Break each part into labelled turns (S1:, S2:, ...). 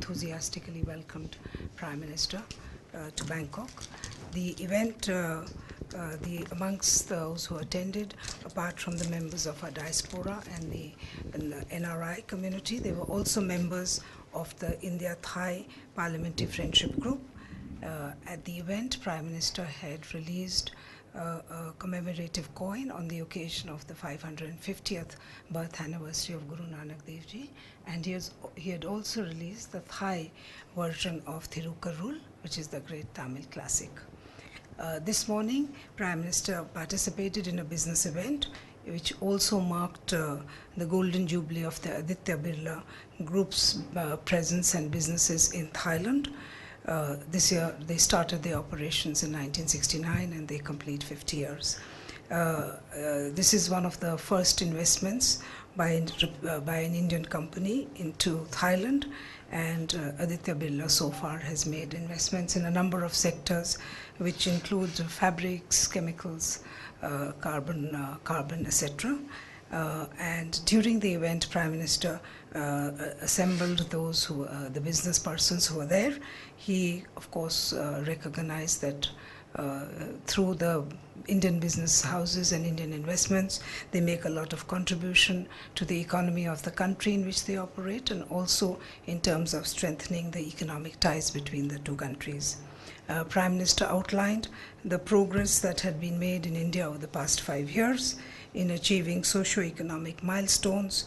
S1: enthusiastically welcomed Prime Minister to Bangkok. The event, amongst those who attended, apart from the members of our diaspora and the NRI community, there were also members of the India-Thai Parliamentary Friendship Group. At the event, Prime Minister had released a commemorative coin on the occasion of the 550th birth anniversary of Guru Nanak Dev Ji, and he had also released the Thai version of Thirukkurul, which is the great Tamil classic. This morning, Prime Minister participated in a business event which also marked the golden jubilee of the Aditya Birla Group's presence and businesses in Thailand. This year, they started their operations in 1969 and they complete 50 years. This is one of the first investments by an Indian company into Thailand, and Aditya Birla so far has made investments in a number of sectors which include fabrics, chemicals, carbon, etc. And during the event, Prime Minister assembled those the business persons who were there. He, of course, recognized that through the Indian business houses and Indian investments, they make a lot of contribution to the economy of the country in which they operate, and also in terms of strengthening the economic ties between the two countries. Prime Minister outlined the progress that had been made in India over the past 5 years in achieving socio-economic milestones,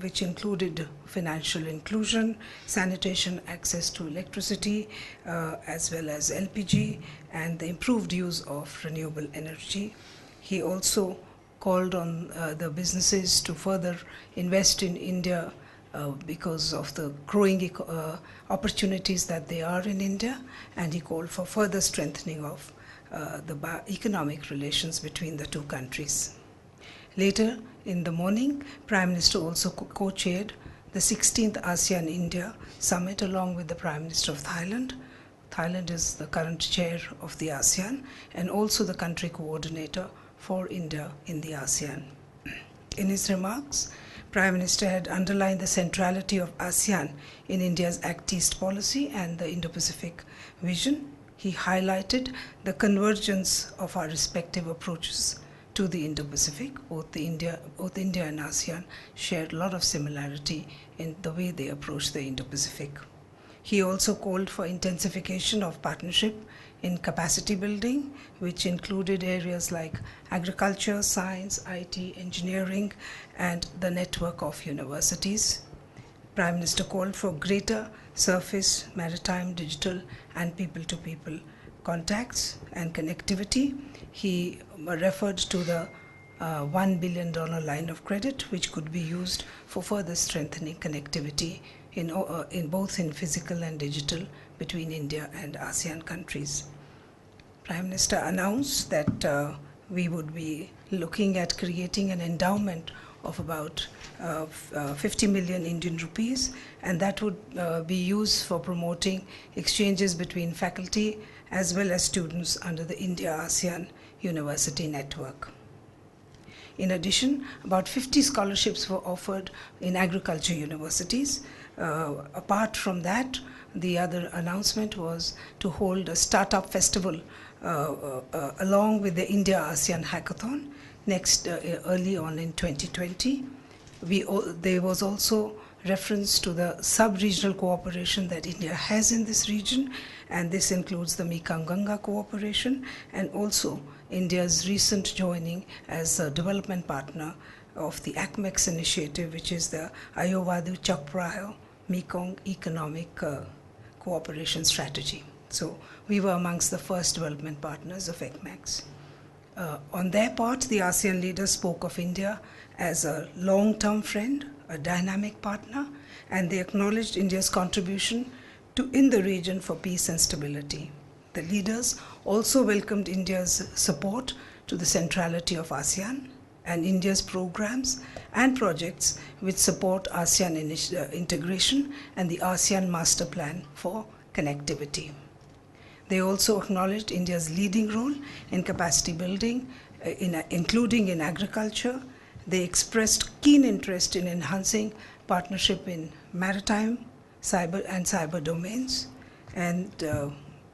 S1: which included financial inclusion, sanitation, access to electricity, as well as LPG, and the improved use of renewable energy. He also called on the businesses to further invest in India because of the growing opportunities that they are in India, and he called for further strengthening of the economic relations between the two countries. Later in the morning, Prime Minister also co-chaired the 16th ASEAN-India Summit along with the Prime Minister of Thailand. Thailand is the current chair of the ASEAN and also the country coordinator for India in the ASEAN. In his remarks, Prime Minister had underlined the centrality of ASEAN in India's Act East policy and the Indo-Pacific vision. He highlighted the convergence of our respective approaches to the Indo-Pacific. Both India and ASEAN shared a lot of similarity in the way they approach the Indo-Pacific. He also called for intensification of partnership in capacity building, which included areas like agriculture, science, IT, engineering, and the network of universities. Prime Minister called for greater surface, maritime, digital, and people-to-people contacts and connectivity. He referred to the $1 billion line of credit, which could be used for further strengthening connectivity in both physical and digital between India and ASEAN countries. Prime Minister announced that we would be looking at creating an endowment of about 50 million Indian rupees, and that would be used for promoting exchanges between faculty as well as students under the India-ASEAN University Network. In addition, about 50 scholarships were offered in agriculture universities. Apart from that, the other announcement was to hold a startup festival along with the India-ASEAN Hackathon early on in 2020. There was also reference to the sub-regional cooperation that India has in this region, and this includes the Mekong-Ganga cooperation and also India's recent joining as a development partner of the ACMEX initiative, which is the Ayovadu Chakprayo Mekong Economic Cooperation Strategy. So we were amongst the first development partners of ACMEX. On their part, the ASEAN leaders spoke of India as a long-term friend, a dynamic partner, and they acknowledged India's contribution in the region for peace and stability. The leaders also welcomed India's support to the centrality of ASEAN and India's programs and projects which support ASEAN integration and the ASEAN Master Plan for connectivity. They also acknowledged India's leading role in capacity building, including in agriculture. They expressed keen interest in enhancing partnership in maritime, cyber domains. And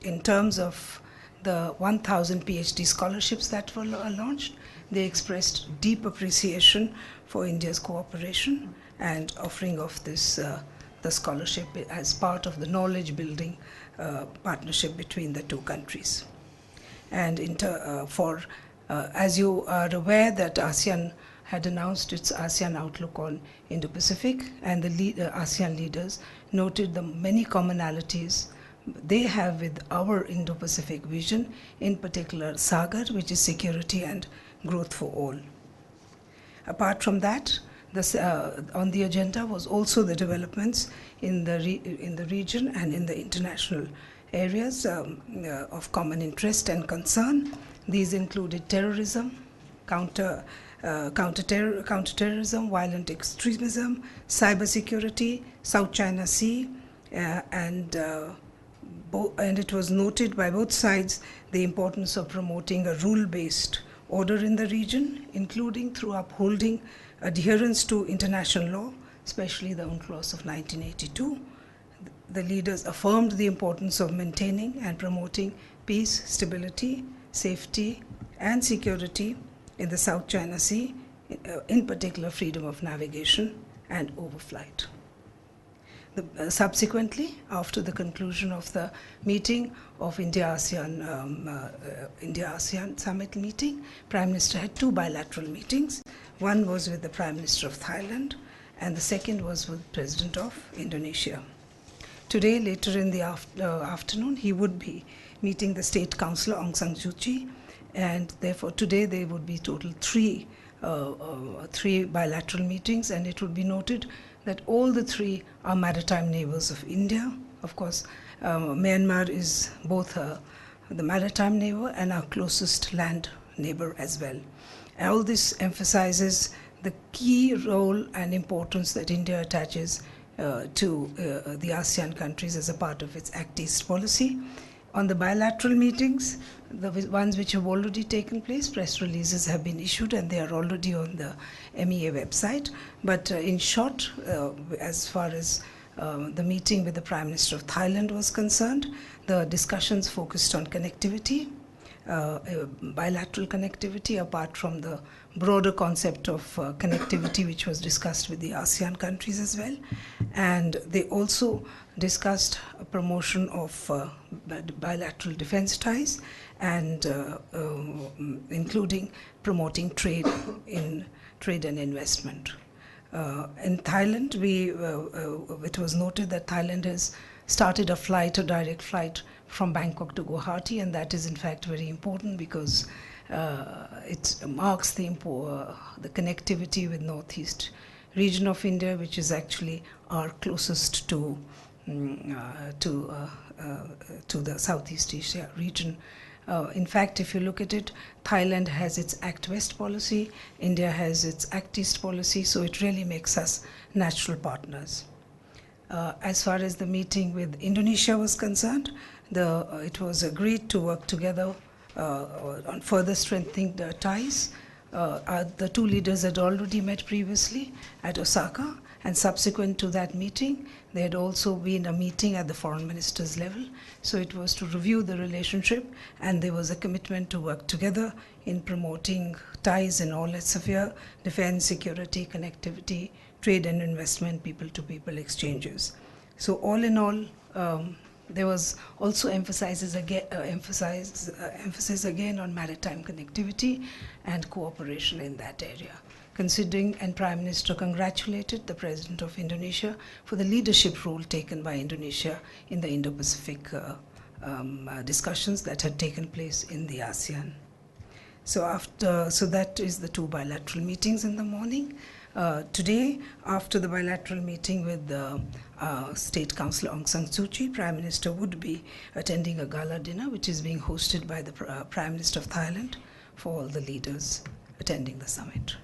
S1: in terms of the 1,000 PhD scholarships that were launched, they expressed deep appreciation for India's cooperation and offering of this the scholarship as part of the knowledge building partnership between the two countries. And as you are aware that ASEAN had announced its ASEAN outlook on Indo-Pacific, and the ASEAN leaders noted the many commonalities they have with our Indo-Pacific vision, in particular SAGAR, which is security and growth for all. Apart from that, on the agenda was also the developments in the region and in the international areas of common interest and concern. These included terrorism, counterterrorism, violent extremism, cybersecurity, South China Sea, and it was noted by both sides the importance of promoting a rule-based order in the region, including through upholding adherence to international law, especially the UNCLOS of 1982. The leaders affirmed the importance of maintaining and promoting peace, stability, safety, and security in the South China Sea, in particular freedom of navigation and overflight. Subsequently, after the conclusion of the meeting of India-ASEAN Summit meeting, Prime Minister had two bilateral meetings. One was with the Prime Minister of Thailand, and the second was with the President of Indonesia. Today, later in the afternoon, he would be meeting the State Councillor Aung San Suu Kyi, and therefore today there would be total three bilateral meetings, and it would be noted that all the three are maritime neighbors of India. Of course, Myanmar is both the maritime neighbor and our closest land neighbor as well. All this emphasizes the key role and importance that India attaches to the ASEAN countries as a part of its Act East policy. On the bilateral meetings, the ones which have already taken place, press releases have been issued and they are already on the MEA website. But in short, as far as the meeting with the Prime Minister of Thailand was concerned, the discussions focused on connectivity, bilateral connectivity, apart from the broader concept of connectivity which was discussed with the ASEAN countries as well. And they also discussed a promotion of bilateral defense ties and including promoting trade and investment. In Thailand, it was noted that Thailand has started a direct flight from Bangkok to Guwahati, and that is in fact very important because it marks the connectivity with northeast region of India, which is actually our closest to the Southeast Asia region. In fact, if you look at it, Thailand has its Act West policy, India has its Act East policy, so it really makes us natural partners. As far as the meeting with Indonesia was concerned, it was agreed to work together on further strengthening the ties. The two leaders had already met previously at Osaka, and subsequent to that meeting, there had also been a meeting at the foreign ministers level. So it was to review the relationship, and there was a commitment to work together in promoting ties in all its sphere: defense, security, connectivity, trade and investment, people-to-people exchanges. So all in all, there was also emphasis again on maritime connectivity and cooperation in that area. Considering, and Prime Minister congratulated the President of Indonesia for the leadership role taken by Indonesia in the Indo-Pacific discussions that had taken place in the ASEAN. So that is the two bilateral meetings in the morning. Today, after the bilateral meeting with the State Councillor Aung San Suu Kyi, Prime Minister would be attending a gala dinner which is being hosted by the Prime Minister of Thailand for all the leaders attending the summit.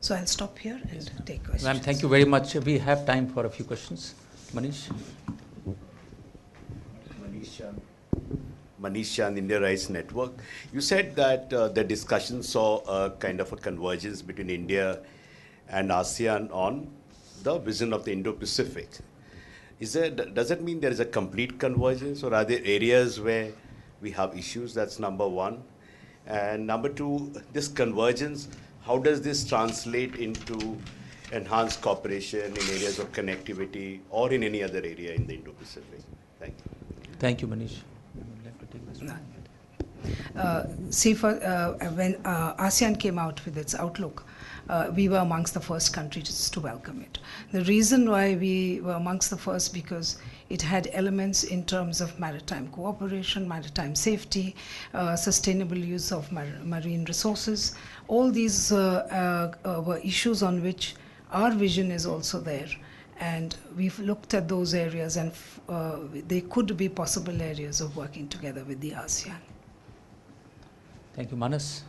S1: So I'll stop here and take questions.
S2: Ma'am, thank you very much. We have time for a few questions. Manish?
S3: Manish Chan, India Rice Network. You said that the discussion saw a kind of a convergence between India and ASEAN on the vision of the Indo-Pacific. Does that mean there is a complete convergence, or are there areas where we have issues? That's number one. And number two, this convergence, how does this translate into enhanced cooperation in areas of connectivity or in any other area in the Indo-Pacific? Thank you.
S2: Thank you, Manish. I would like to take this one.
S1: When ASEAN came out with its outlook, we were amongst the first countries to welcome it. The reason why we were amongst the first, because it had elements in terms of maritime cooperation, maritime safety, sustainable use of marine resources. All these were issues on which our vision is also there. And we've looked at those areas, and they could be possible areas of working together with the ASEAN.
S2: Thank you, Manas.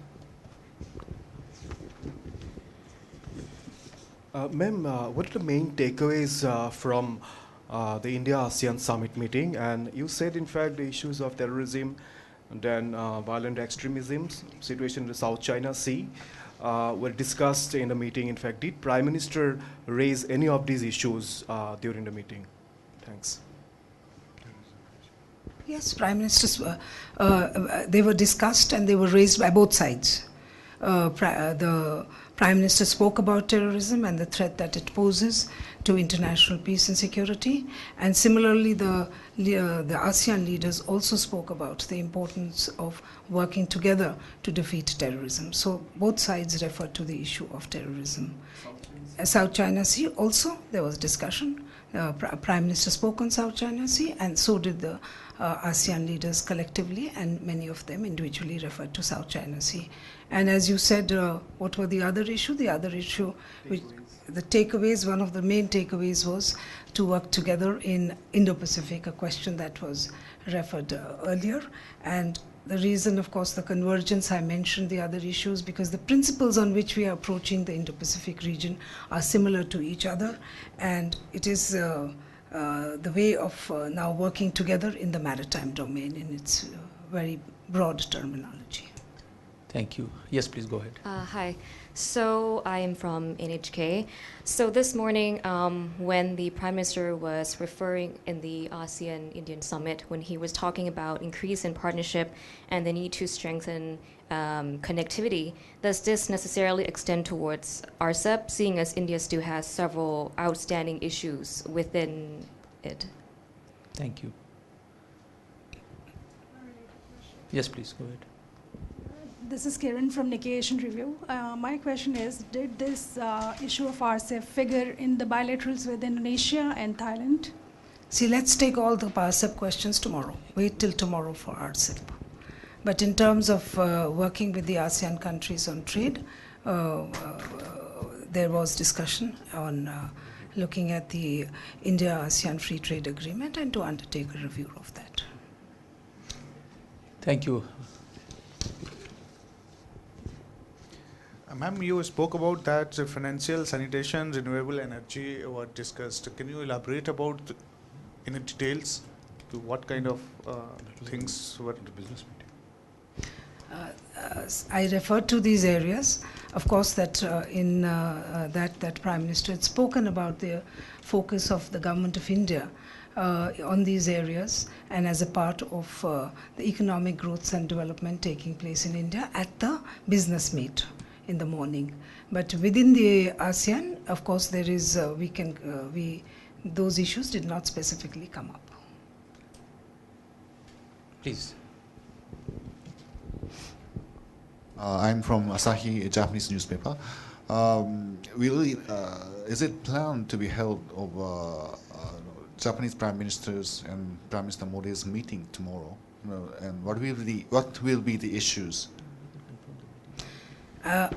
S4: Ma'am, what are the main takeaways from the India-ASEAN summit meeting? And you said, in fact, the issues of terrorism and then violent extremism, situation in the South China Sea, were discussed in the meeting. In fact, did Prime Minister raise any of these issues during the meeting? Thanks.
S1: Yes, Prime Ministers, they were discussed and they were raised by both sides. The Prime Minister spoke about terrorism and the threat that it poses to international peace and security. And similarly, the ASEAN leaders also spoke about the importance of working together to defeat terrorism. So both sides referred to the issue of terrorism. South China Sea also, there was discussion. Prime Minister spoke on South China Sea, and so did the ASEAN leaders collectively, and many of them individually referred to South China Sea. And as you said, what were the other issue? The other issue, the takeaways, one of the main takeaways was to work together in Indo-Pacific, a question that was referred earlier. And the reason, of course, the convergence, I mentioned the other issues, because the principles on which we are approaching the Indo-Pacific region are similar to each other, and it is the way of now working together in the maritime domain in its very broad terminology.
S2: Thank you. Yes, please go ahead.
S5: Hi. So I am from NHK. So this morning, when the Prime Minister was referring in the ASEAN-Indian Summit, when he was talking about increase in partnership and the need to strengthen connectivity, does this necessarily extend towards RCEP, seeing as India still has several outstanding issues within it?
S2: Thank you. Yes, please go ahead.
S6: This is Kiran from Nikkei Asian Review. My question is, did this issue of RCEP figure in the bilaterals with Indonesia and Thailand?
S1: See, let's take all the RCEP questions tomorrow. Wait till tomorrow for RCEP. But in terms of working with the ASEAN countries on trade, there was discussion on looking at the India-ASEAN Free Trade Agreement and to undertake a review of that.
S2: Thank you.
S7: Ma'am, you spoke about that financial, sanitation, renewable energy were discussed. Can you elaborate about in details to what kind of things were the business meeting?
S1: I referred to these areas. Of course, that in that Prime Minister had spoken about the focus of the Government of India on these areas, and as a part of the economic growth and development taking place in India at the business meet in the morning. But within the ASEAN, of course, there is those issues did not specifically come up.
S2: Please.
S8: I'm from Asahi, a Japanese newspaper. Is it planned to be held of Japanese Prime Ministers and Prime Minister Modi's meeting tomorrow? And what will be the issues?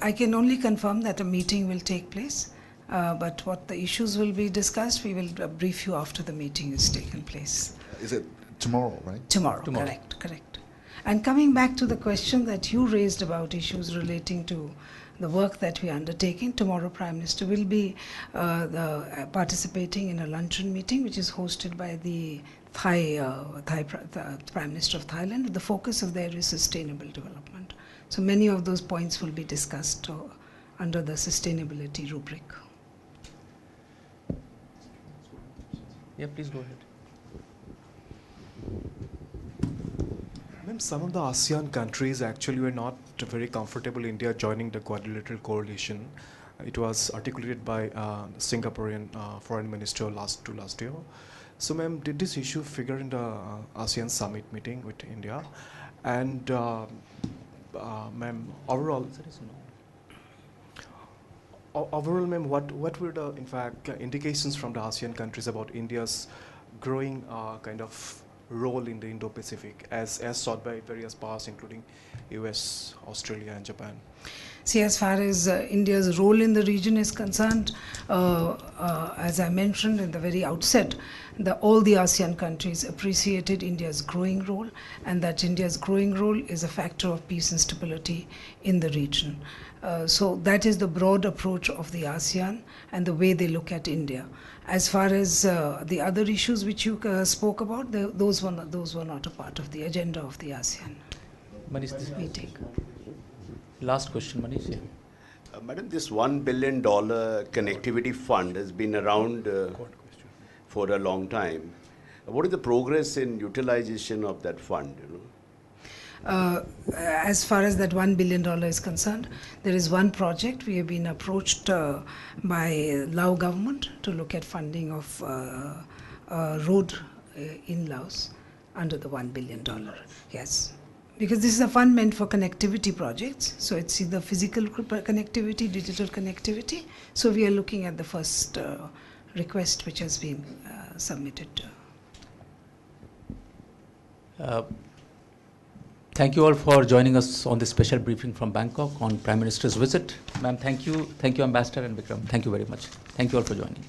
S1: I can only confirm that a meeting will take place, but what the issues will be discussed, we will brief you after the meeting has taken place.
S8: Is it tomorrow, right?
S1: Tomorrow. Correct. And coming back to the question that you raised about issues relating to the work that we are undertaking, tomorrow Prime Minister will be participating in a luncheon meeting which is hosted by the Prime Minister of Thailand. The focus of there is sustainable development. So many of those points will be discussed under the sustainability rubric.
S2: Yeah, please go ahead.
S4: Ma'am, some of the ASEAN countries actually were not very comfortable India joining the Quadrilateral Coalition. It was articulated by the Singaporean foreign minister last year. So, ma'am, did this issue figure in the ASEAN summit meeting with India? And, ma'am, overall, ma'am, what were the, in fact, indications from the ASEAN countries about India's growing kind of role in the Indo-Pacific as sought by various powers, including US, Australia, and Japan?
S1: See, as far as India's role in the region is concerned, as I mentioned in the very outset, all the ASEAN countries appreciated India's growing role, and that India's growing role is a factor of peace and stability in the region. So that is the broad approach of the ASEAN and the way they look at India. As far as the other issues which you spoke about, those were not a part of the agenda of the ASEAN
S2: Manish, this
S1: meeting.
S2: last question, Manish. Yeah.
S3: Madam, this $1 billion connectivity fund has been around for a long time. What is the progress in utilization of that fund?
S1: As far as that $1 billion is concerned, there is one project. We have been approached by Lao government to look at funding of road in Laos under the $1 billion. Yes. Because this is a fund meant for connectivity projects. So it's either physical connectivity, digital connectivity. So we are looking at the first request which has been submitted.
S2: Thank you all for joining us on this special briefing from Bangkok on Prime Minister's visit. Ma'am, thank you. Thank you, Ambassador and Vikram. Thank you very much. Thank you all for joining.